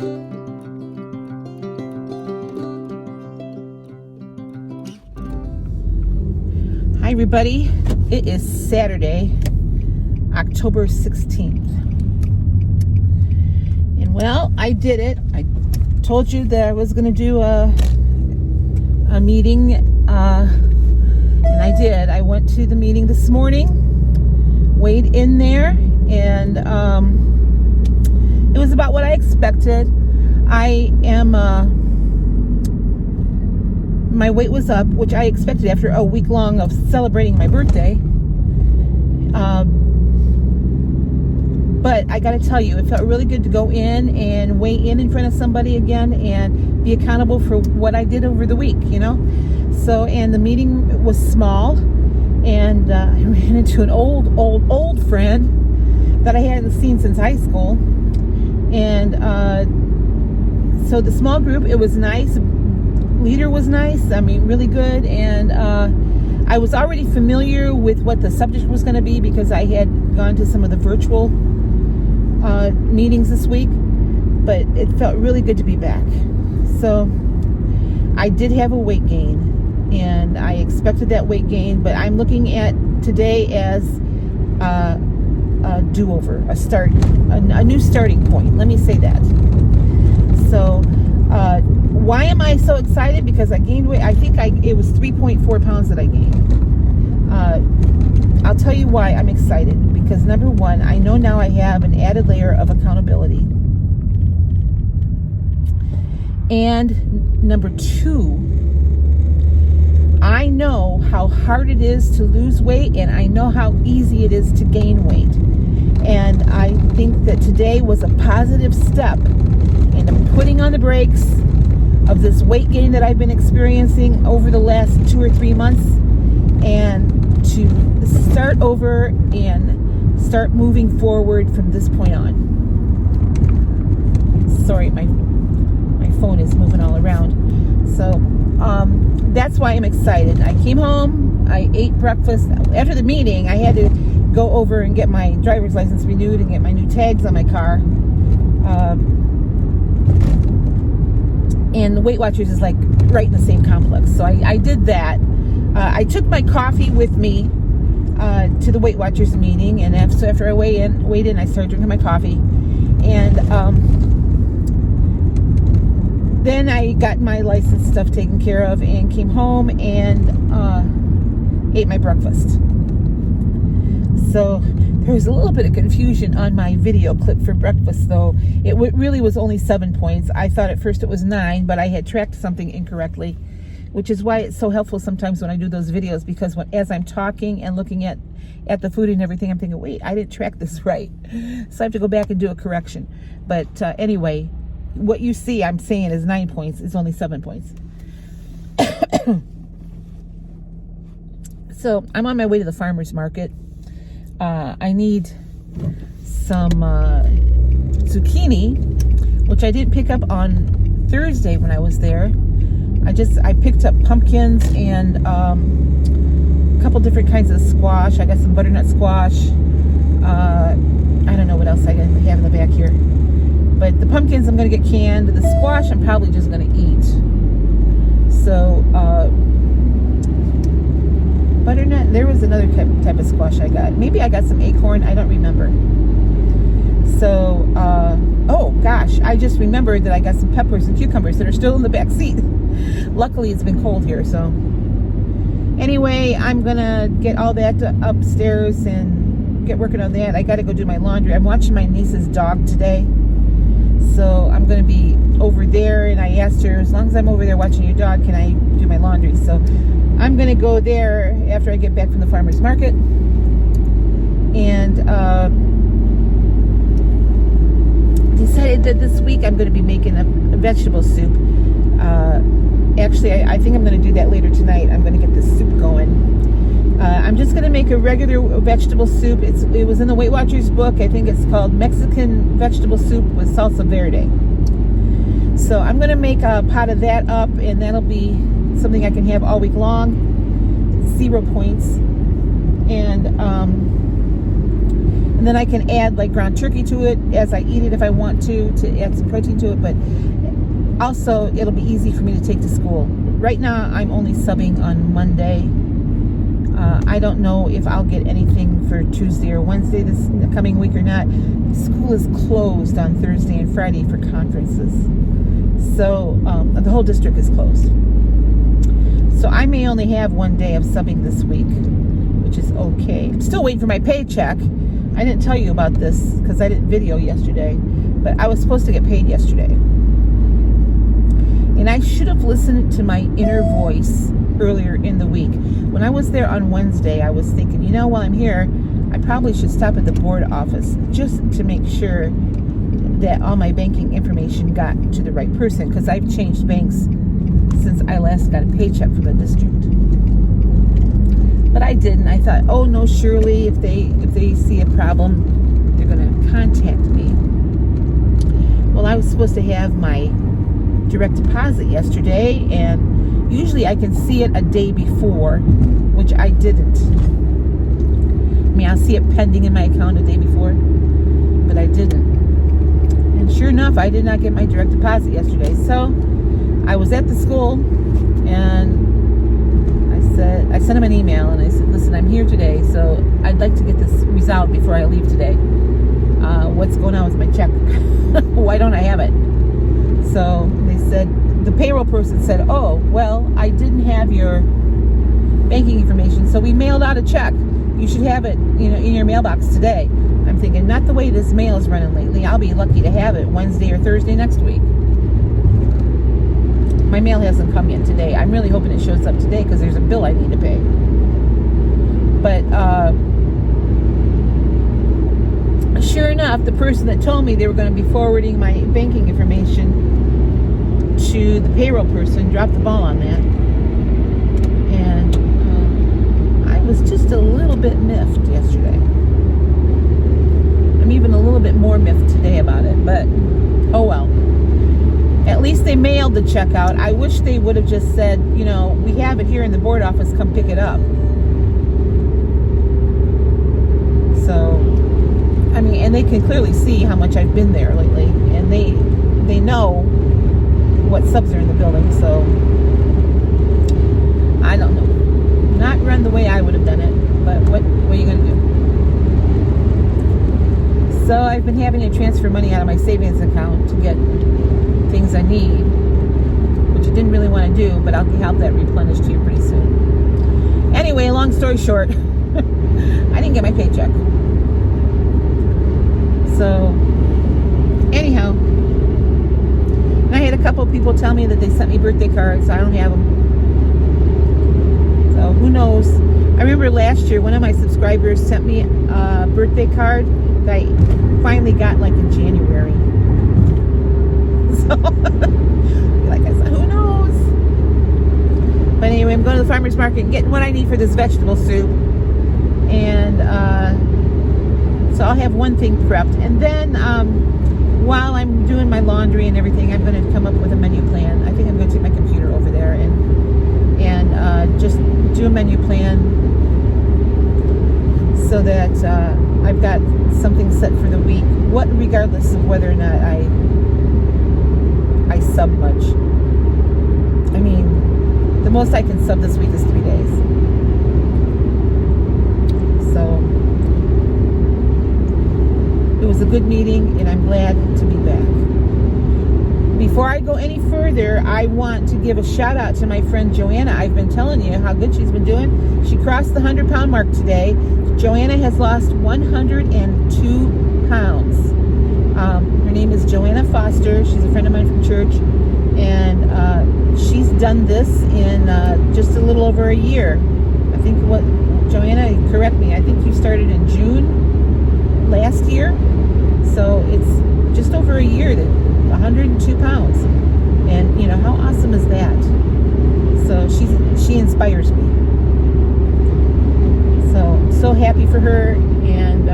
Hi everybody, it is Saturday, October 16th. And well, I did it. I told you that I was going to do a meeting, and I did. I went to the meeting this morning, weighed in there, and it was about what I expected. My weight was up, which I expected after a week long of celebrating my birthday. But I got to tell you, it felt really good to go in and weigh in front of somebody again and be accountable for what I did over the week, So, and the meeting was small, and I ran into an old friend that I hadn't seen since high school. And so the small group, it was nice. Leader was nice, really good, and I was already familiar with what the subject was going to be because I had gone to some of the virtual meetings this week, but it felt really good to be back. So I did have a weight gain, and I expected that weight gain, but I'm looking at today as a do-over, a new starting point, let me say that. So why am I so excited? Because I gained weight. I think it was 3.4 pounds that I gained. I'll tell you why I'm excited. Because number one, I know now I have an added layer of accountability. And number two, I know how hard it is to lose weight, and I know how easy it is to gain weight. And I think that today was a positive step into putting on the brakes of this weight gain that I've been experiencing over the last 2 or 3 months, and to start over and start moving forward from this point on. Sorry, my phone is moving all around. So that's why I'm excited. I came home, I ate breakfast. After the meeting, I had to go over and get my driver's license renewed and get my new tags on my car. And the Weight Watchers is like right in the same complex. So I did that. I took my coffee with me to the Weight Watchers meeting, and after I weighed in, I started drinking my coffee. And then I got my license stuff taken care of and came home and ate my breakfast. So there was a little bit of confusion on my video clip for breakfast, though. It really was only 7 points. I thought at first it was 9, but I had tracked something incorrectly, which is why it's so helpful sometimes when I do those videos, because as I'm talking and looking at the food and everything, I'm thinking, wait, I didn't track this right. So I have to go back and do a correction. But anyway, what you see I'm saying is 9 points. It's only 7 points. So I'm on my way to the farmer's market. I need some zucchini, which I didn't pick up on Thursday when I was there. I picked up pumpkins and a couple different kinds of squash. I got some butternut squash. I don't know what else I have in the back here. But the pumpkins I'm going to get canned. The squash I'm probably just going to eat. So butternut, there was another type of squash I got. Maybe I got some acorn, I don't remember. So, oh gosh, I just remembered that I got some peppers and cucumbers that are still in the back seat. Luckily, it's been cold here, so. Anyway, I'm gonna get all that upstairs and get working on that. I gotta go do my laundry. I'm watching my niece's dog today. So I'm gonna be over there, and I asked her, as long as I'm over there watching your dog, can I do my laundry? So I'm going to go there after I get back from the farmer's market. And decided that this week I'm going to be making a vegetable soup. Actually, I think I'm going to do that later tonight. I'm going to get this soup going. I'm just going to make a regular vegetable soup. It was in the Weight Watchers book. I think it's called Mexican Vegetable Soup with Salsa Verde. So I'm going to make a pot of that up, and that'll be something I can have all week long. 0 points. And And then I can add like ground turkey to it as I eat it if I want to add some protein to it. But also, it'll be easy for me to take to school. Right now, I'm only subbing on Monday. I don't know if I'll get anything for Tuesday or Wednesday this coming week or not. School is closed on Thursday and Friday for conferences. So the whole district is closed. So I may only have one day of subbing this week, which is okay. I'm still waiting for my paycheck. I didn't tell you about this because I didn't video yesterday, but I was supposed to get paid yesterday. And I should have listened to my inner voice earlier in the week. When I was there on Wednesday, I was thinking, while I'm here, I probably should stop at the board office just to make sure that all my banking information got to the right person, because I've changed banks since I last got a paycheck from the district. But I didn't. I thought, oh no, surely if they see a problem, they're going to contact me. Well, I was supposed to have my direct deposit yesterday, and usually I can see it a day before, which I didn't. I mean, I'll see it pending in my account a day before, but I didn't. And sure enough, I did not get my direct deposit yesterday. So I was at the school, and I sent him an email, and I said, listen, I'm here today, so I'd like to get this resolved before I leave today. What's going on with my check? Why don't I have it? So they said, the payroll person said, oh, well, I didn't have your banking information, so we mailed out a check. You should have it, in your mailbox today. I'm thinking, not the way this mail is running lately. I'll be lucky to have it Wednesday or Thursday next week. My mail hasn't come yet today. I'm really hoping it shows up today because there's a bill I need to pay. But sure enough, the person that told me they were going to be forwarding my banking information to the payroll person dropped the ball on that. And I was just a little bit miffed yesterday. I'm even a little bit more miffed today about it, but oh well. At least they mailed the check out. I wish they would have just said, we have it here in the board office, come pick it up. So, I mean, and they can clearly see how much I've been there lately, and they know what subs are in the building, so I don't know. Not run the way I would have done it, but what are you going to do? So I've been having to transfer money out of my savings account to get things I need, which I didn't really want to do, but I'll have that replenished to you pretty soon. Anyway, long story short, I didn't get my paycheck. So, anyhow, and I had a couple of people tell me that they sent me birthday cards. I don't have them. So, who knows? I remember last year, one of my subscribers sent me a birthday card that I finally got like in January. So, like I said, who knows? But anyway, I'm going to the farmer's market and getting what I need for this vegetable soup. And so I'll have one thing prepped. And then while I'm doing my laundry and everything, I'm going to come up with a menu plan. I think I'm going to take my computer over there and just do a menu plan so that I've got something set for the week, regardless of whether or not I sub much. I mean, the most I can sub this week is 3 days. So it was a good meeting, and I'm glad to be back. Before I go any further, I want to give a shout out to my friend Joanna. I've been telling you how good she's been doing. She crossed the 100-pound mark today. Joanna has lost 102 pounds. Her name is Joanna Foster. She's a friend of mine from church, and she's done this in just a little over a year. I think Joanna, correct me, I think you started in June last year, so it's just over a year, 102 pounds, and how awesome is that? So she inspires me. So happy for her, and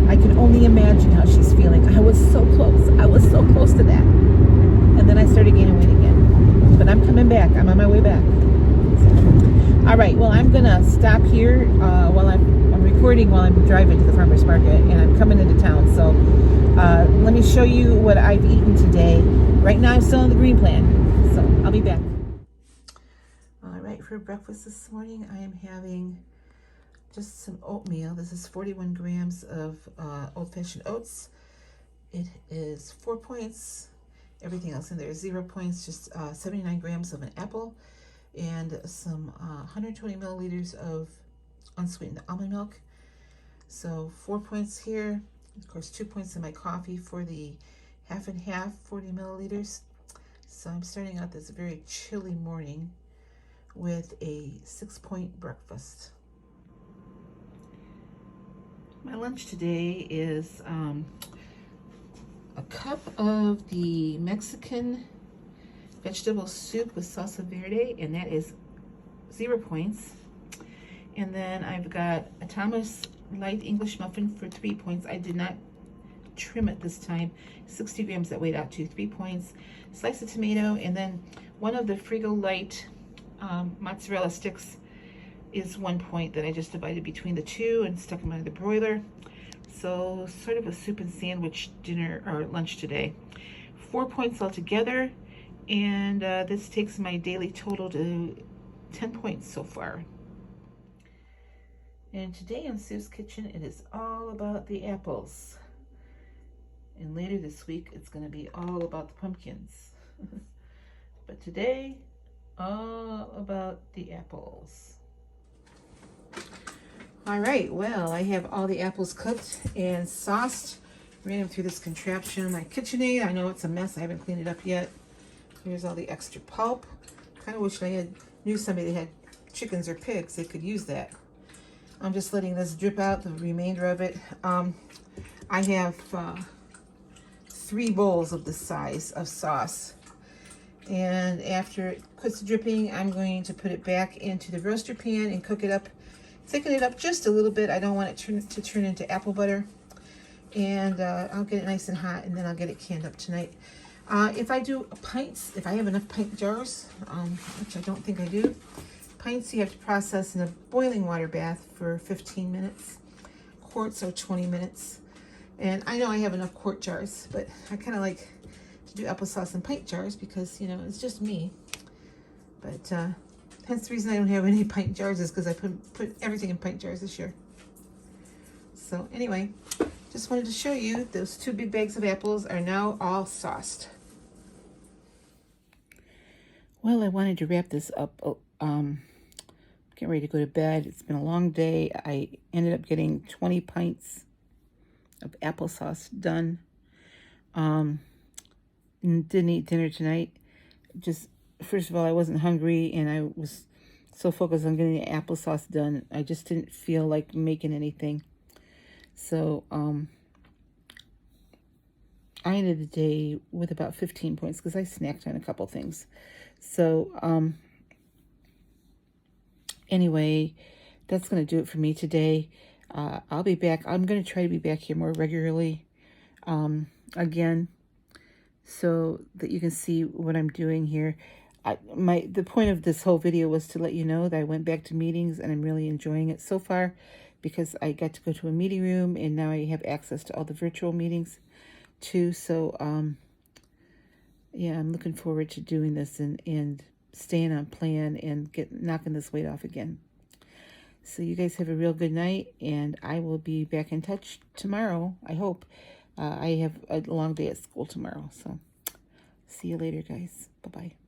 I can only imagine how she's feeling. I was so close to that, and then I started gaining weight again, but I'm coming back. I'm on my way back. All right, well, I'm gonna stop here while I'm recording. recording while I'm driving to the farmer's market, and I'm coming into town. So let me show you what I've eaten today. Right now I'm still on the green plan, so I'll be back. All right, for breakfast this morning I am having just some oatmeal. This is 41 grams of old-fashioned oats. It is 4 points. Everything else in there is 0 points. Just 79 grams of an apple and some 120 milliliters of unsweetened almond milk. So 4 points here. Of course, 2 points in my coffee for the half and half, 40 milliliters. So I'm starting out this very chilly morning with a 6-point breakfast. My lunch today is a cup of the Mexican vegetable soup with salsa verde, and that is 0 points. And then I've got a Thomas light English muffin for 3 points. I did not trim it this time. 60 grams, that weighed out to 3 points. Slice of tomato, and then one of the Frigo Light mozzarella sticks is 1 point that I just divided between the two and stuck them under the broiler. So sort of a soup and sandwich dinner or lunch today. 4 points altogether, and this takes my daily total to 10 points so far. And today in Sue's Kitchen, it is all about the apples. And later this week, it's going to be all about the pumpkins. But today, all about the apples. All right, well, I have all the apples cooked and sauced. Ran them through this contraption, my KitchenAid. I know it's a mess. I haven't cleaned it up yet. Here's all the extra pulp. Kind of wish I knew somebody that had chickens or pigs. They could use that. I'm just letting this drip out, the remainder of it. I have 3 bowls of this size of sauce. And after it quits dripping, I'm going to put it back into the roaster pan and cook it up. Thicken it up just a little bit. I don't want it to turn into apple butter. And I'll get it nice and hot, and then I'll get it canned up tonight. If I do pints, if I have enough pint jars, which I don't think I do, pints you have to process in a boiling water bath for 15 minutes. Quarts are 20 minutes. And I know I have enough quart jars, but I kind of like to do applesauce in pint jars because, you know, it's just me. But hence the reason I don't have any pint jars is because I put everything in pint jars this year. So anyway, just wanted to show you those 2 big bags of apples are now all sauced. Well, I wanted to wrap this up. Getting ready to go to bed. It's been a long day. I ended up getting 20 pints of applesauce done. Didn't eat dinner tonight. Just, first of all, I wasn't hungry, and I was so focused on getting the applesauce done. I just didn't feel like making anything. So, I ended the day with about 15 points because I snacked on a couple things. So, anyway, that's going to do it for me today. I'll be back. I'm going to try to be back here more regularly again so that you can see what I'm doing here. The point of this whole video was to let you know that I went back to meetings, and I'm really enjoying it so far because I got to go to a meeting room, and now I have access to all the virtual meetings too. So, yeah, I'm looking forward to doing this and staying on plan and knocking this weight off again. So you guys have a real good night, and I will be back in touch tomorrow, I hope. I have a long day at school tomorrow, so see you later, guys. Bye-bye.